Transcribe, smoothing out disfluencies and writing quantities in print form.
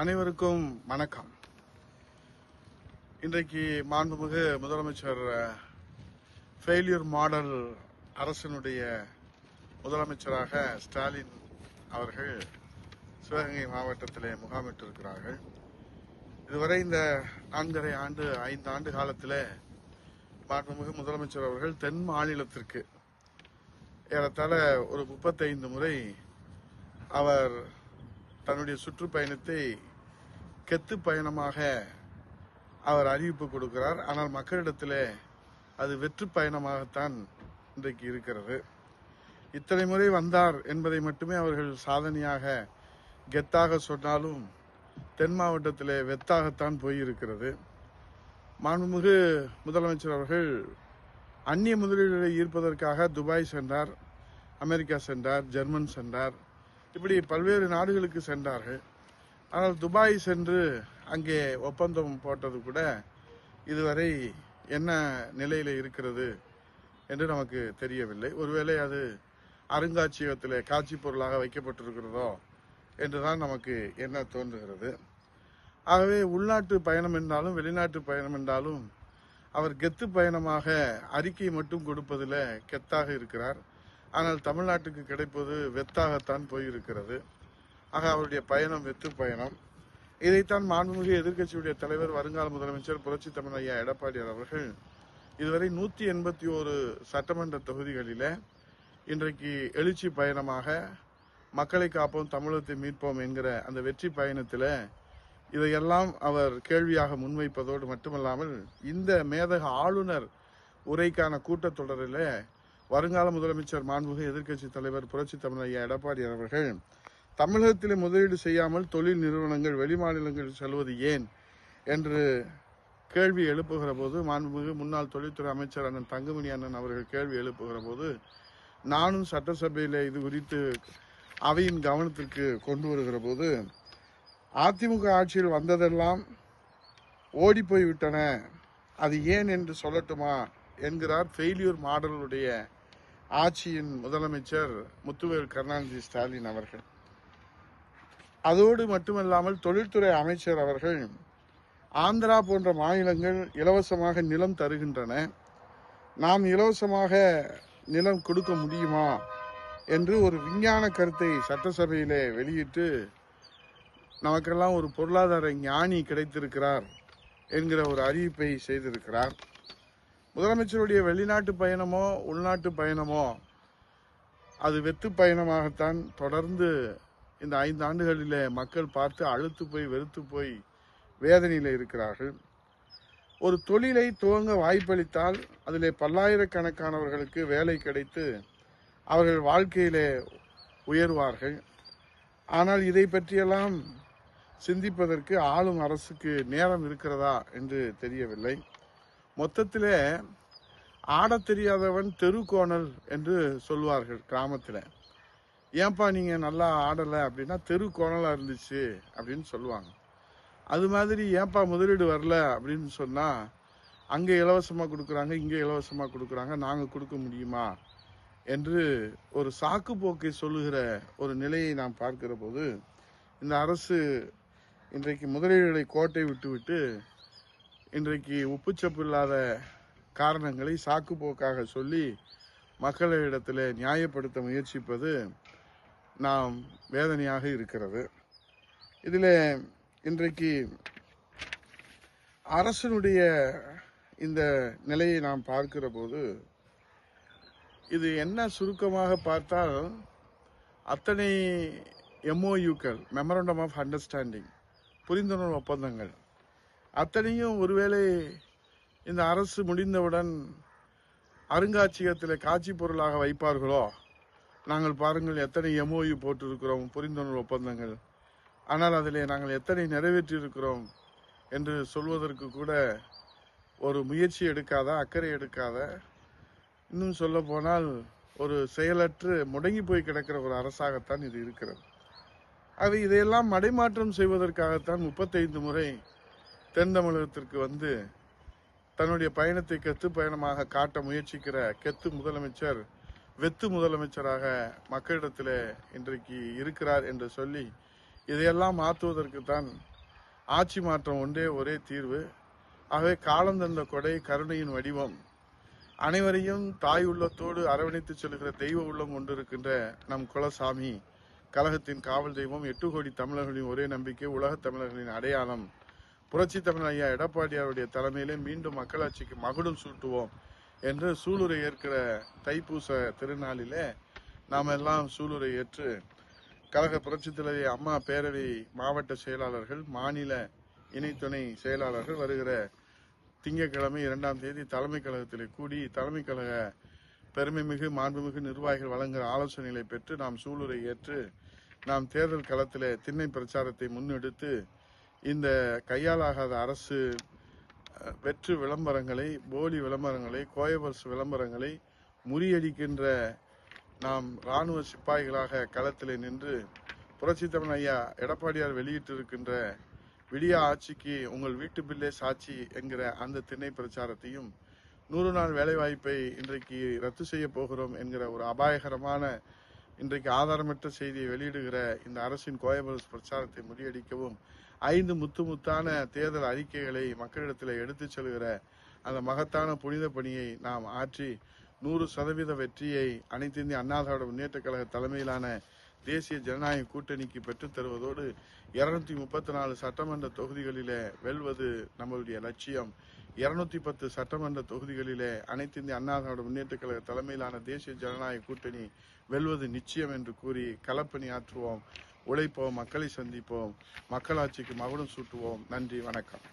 அனைவருக்கும் வணக்கம். இன்றைக்கு மாண்புமிகு முதலமைச்சர் ஃபெயிலியர் மாடல் அரசினுடைய முதலமைச்சராக ஸ்டாலின் அவர்கள் சிவகங்கை மாவட்டத்திலே முகாமிட்டிருக்கிறார்கள். இதுவரை இந்த 4.5 ஆண்டு 5 ஆண்டு காலத்தில் மாண்புமிகு முதலமைச்சர் அவர்கள் தென் மாநிலத்திற்கு ஏறத்தாழ ஒரு 35 முறை அவர் தன்னுடைய சுற்றுப்பயணத்தை கெத்து பயணமாக அவர் அறிவிப்பு கொடுக்கிறார். ஆனால் மக்களிடத்தில் அது வெற்று பயணமாகத்தான் இன்றைக்கு இருக்கிறது. இத்தனை முறை வந்தார் என்பதை மட்டுமே அவர்கள் சாதனையாக கெத்தாக சொன்னாலும் தென் மாவட்டத்தில் வெத்தாகத்தான் போயிருக்கிறது. மாண்புமிகு முதலமைச்சர் அவர்கள் அந்நிய முதலீடுகளை ஈர்ப்பதற்காக துபாய் சென்றார், அமெரிக்கா சென்றார், ஜெர்மன் சென்றார், இப்படி பல்வேறு நாடுகளுக்கு சென்றார்கள். ஆனால் துபாய் சென்று அங்கே ஒப்பந்தம் போட்டது கூட இதுவரை என்ன நிலையில் இருக்கிறது என்று நமக்கு தெரியவில்லை. ஒருவேளை அது அருங்காட்சியகத்தில் காட்சி பொருளாக வைக்கப்பட்டிருக்கிறதோ என்றுதான் நமக்கு என்ன தோன்றுகிறது. ஆகவே உள்நாட்டு பயணம் என்றாலும் வெளிநாட்டு பயணம் என்றாலும் அவர் கெத்து பயணமாக அறிக்கை மட்டும் கொடுப்பதில் கெத்தாக இருக்கிறார். ஆனால் தமிழ்நாட்டுக்கு கிடைப்பது வெத்தாகத்தான் போயிருக்கிறது. ஆக அவருடைய பயணம் வெத்து பயணம். இதைத்தான் மாண்புமிகு எதிர்க்கட்சியுடைய தலைவர் வருங்கால முதலமைச்சர் புரட்சி தமிழ் ஐயா எடப்பாடியார் அவர்கள் இதுவரை 181 சட்டமன்ற தொகுதிகளில் இன்றைக்கு எழுச்சி பயணமாக மக்களை காப்போம் தமிழகத்தை மீட்போம் என்கிற அந்த வெற்றி பயணத்தில் இதையெல்லாம் அவர் கேள்வியாக முன்வைப்பதோடு மட்டுமல்லாமல் இந்த மேதக ஆளுநர் உரைக்கான கூட்டத்தொடரில் வருங்கால முதலமைச்சர் மாண்புமிகு எதிர்க்கட்சி தலைவர் புரட்சி தமிழ் ஐயா எடப்பாடியார் அவர்கள் தமிழகத்தில் முதலீடு செய்யாமல் தொழில் நிறுவனங்கள் வெளிமாநிலங்களில் செல்வது ஏன் என்று கேள்வி எழுப்புகிற போது மாண்புமிகு முன்னாள் தொழில்துறை அமைச்சர் அண்ணன் தங்கமணி அண்ணன் அவர்கள் கேள்வி எழுப்புகிற போது நானும் சட்டசபையில் இது குறித்து அவையின் கவனத்திற்கு கொண்டு வருகிற போது அதிமுக ஆட்சியில் வந்ததெல்லாம் ஓடி போய் விட்டன, அது ஏன் என்று சொல்லட்டுமா என்கிறார் ஃபெயிலியர் மாடலுடைய ஆட்சியின் முதலமைச்சர் முத்துவேல் கருணாநிதி ஸ்டாலின் அவர்கள். அதோடு மட்டுமல்லாமல் தொழில்துறை அமைச்சர் அவர்கள் ஆந்திரா போன்ற மாநிலங்கள் இலவசமாக நிலம் தருகின்றன, நாம் இலவசமாக நிலம் கொடுக்க முடியுமா என்று ஒரு விஞ்ஞான கருத்தை சட்டசபையிலே வெளியிட்டு நமக்கெல்லாம் ஒரு பொருளாதார ஞானி கிடைத்திருக்கிறார் என்கிற ஒரு அறிவிப்பை செய்திருக்கிறார். முதலமைச்சருடைய வெளிநாட்டு பயணமோ உள்நாட்டு பயணமோ அது வெத்து பயணமாகத்தான் தொடர்ந்து இந்த 5 ஆண்டுகளில் மக்கள் பார்த்து அழுத்து போய் வெறுத்து போய் வேதனையில் இருக்கிறார்கள். ஒரு தொழிலை துவங்க வாய்ப்பளித்தால் அதிலே பல்லாயிரக்கணக்கானவர்களுக்கு வேலை கிடைத்து அவர்கள் வாழ்க்கையிலே உயர்வார்கள். ஆனால் இதை பற்றியெல்லாம் சிந்திப்பதற்கு ஆளும் அரசுக்கு நேரம் இருக்கிறதா என்று தெரியவில்லை. மொத்தத்திலே ஆடத் தெரியாதவன் தெருக்கோணல் என்று சொல்வார்கள் கிராமத்தில். ஏன்பா நீங்கள் நல்லா ஆடலை அப்படின்னா தெருக்கோணலாக இருந்துச்சு அப்படின்னு சொல்லுவாங்க. அது மாதிரி ஏன்பா முதலீடு வரல அப்படின்னு சொன்னால் அங்கே இலவசமாக கொடுக்குறாங்க, இங்கே இலவசமாக கொடுக்குறாங்க, நாங்கள் கொடுக்க முடியுமா என்று ஒரு சாக்கு போக்கை சொல்லுகிற ஒரு நிலையை நாம் பார்க்கிற போது இந்த அரசு இன்றைக்கு முதலீடுகளை கோட்டை விட்டுவிட்டு இன்றைக்கு உப்புச்சப்பு இல்லாத காரணங்களை சாக்கு போக்காக சொல்லி மக்களிடத்தில் நியாயப்படுத்த முயற்சிப்பது நாம் வேதனையாக இருக்கிறது. இதில் இன்றைக்கு அரசனுடைய இந்த நிலையை நாம் பார்க்கிற போது இது என்ன சுருக்கமாக பார்த்தால் அத்தனை MOUக்கள் மெமரண்டம் ஆஃப் அண்டர்ஸ்டாண்டிங் புரிந்துணர்வு ஒப்பந்தங்கள் அத்தனையும் ஒருவேளை இந்த அரசு முடிந்தவுடன் அருங்காட்சியகத்தில் காட்சி பொருளாக வைப்பார்களோ, நாங்கள் பாருங்கள் எத்தனை MOU போட்டிருக்கிறோம், புரிந்துணர்வு ஒப்பந்தங்கள், ஆனால் அதில் நாங்கள் எத்தனை நிறைவேற்றியிருக்கிறோம் என்று சொல்வதற்கு கூட ஒரு முயற்சி எடுக்காத, அக்கறை எடுக்காத, இன்னும் சொல்ல போனால் ஒரு செயலற்று முடங்கி போய் கிடக்கிற ஒரு அரசாகத்தான் இது இருக்கிறது. அது இதையெல்லாம் மடைமாற்றம் செய்வதற்காகத்தான் 35 முறை தென் தமிழகத்திற்கு வந்து தன்னுடைய பயணத்தை கெத்து பயணமாக காட்ட முயற்சிக்கிற கெத்து முதலமைச்சர் வெத்து முதலமைச்சராக மக்களிடத்தில் இன்றைக்கு இருக்கிறார் என்று சொல்லி இதையெல்லாம் மாற்றுவதற்கு தான் ஆட்சி மாற்றம் ஒன்றே ஒரே தீர்வு. ஆகவே காலம் தந்த கொடை கருணையின் வடிவம், அனைவரையும் தாய் உள்ளத்தோடு அரவணைத்து செல்கிற தெய்வ உள்ளம் கொண்டிருக்கின்ற நம் குலசாமி கழகத்தின் காவல் தெய்வம், 8 கோடி தமிழர்களின் ஒரே நம்பிக்கை, உலகத் தமிழர்களின் அடையாளம், புரட்சி தமிழ் ஐயா எடப்பாடியாருடைய தலைமையிலே மீண்டும் மக்களாட்சிக்கு மகுடம் சூட்டுவோம் என்று சூளுரை ஏற்கிற தைப்பூச திருநாளிலே நாம் எல்லாம் சூளுரை ஏற்று கழக புரட்சித் தலைவி அம்மா பேரவை மாவட்ட செயலாளர்கள், மாநில இணை துணை செயலாளர்கள் வருகிற திங்கட்கிழமை 2ஆம் தேதி தலைமை கழகத்திலே கூடி தலைமை கழக பெருமைமிகு மாண்புமிகு நிர்வாகிகள் வழங்குகிற ஆலோசனைகளை பெற்று நாம் சூளுரை ஏற்று நாம் தேர்தல் களத்திலே திண்ணை பிரச்சாரத்தை முன்னெடுத்து இந்த கையாலாகாத அரசு வெற்று விளம்பரங்களை, போலி விளம்பரங்களை, கோயபர்ஸ் விளம்பரங்களை முறியடிக்கின்ற நாம் இராணுவ சிப்பாய்களாக களத்திலே நின்று புரட்சி தமிழ் ஐயா எடப்பாடியார் வெளியிட்டிருக்கின்ற விடியா ஆட்சிக்கு உங்கள் வீட்டு பில்லே சாட்சி என்கிற அந்த திண்ணை பிரச்சாரத்தையும் 100 நாள் வேலைவாய்ப்பை இன்றைக்கு ரத்து செய்ய போகிறோம் என்கிற ஒரு அபாயகரமான இன்றைக்கு ஆதாரமற்ற செய்தியை வெளியிடுகிற இந்த அரசின் கோயபர்ஸ் பிரச்சாரத்தை முறியடிக்கவும் 5 முத்தான தேர்தல் அறிக்கைகளை மக்களிடத்தில் எடுத்துச் செல்கிற அந்த மகத்தான புனித பணியை நாம் ஆற்றி 100% வெற்றியை அனைத்து இந்திய அண்ணா திராவிட முன்னேற்ற கழக தலைமையிலான தேசிய ஜனநாயக கூட்டணிக்கு பெற்றுத் தருவதோடு 234 சட்டமன்ற தொகுதிகளிலே வெல்வது நம்மளுடைய லட்சியம். 210 சட்டமன்ற தொகுதிகளிலே அனைத்து இந்திய அண்ணா திராவிட முன்னேற்ற கழக தலைமையிலான தேசிய ஜனநாயக கூட்டணி வெல்வது நிச்சயம் என்று கூறி களப்பணி ஆற்றுவோம், உழைப்போம், மக்களை சந்திப்போம், மக்களாட்சிக்கு மகுடம் சூட்டுவோம். நன்றி, வணக்கம்.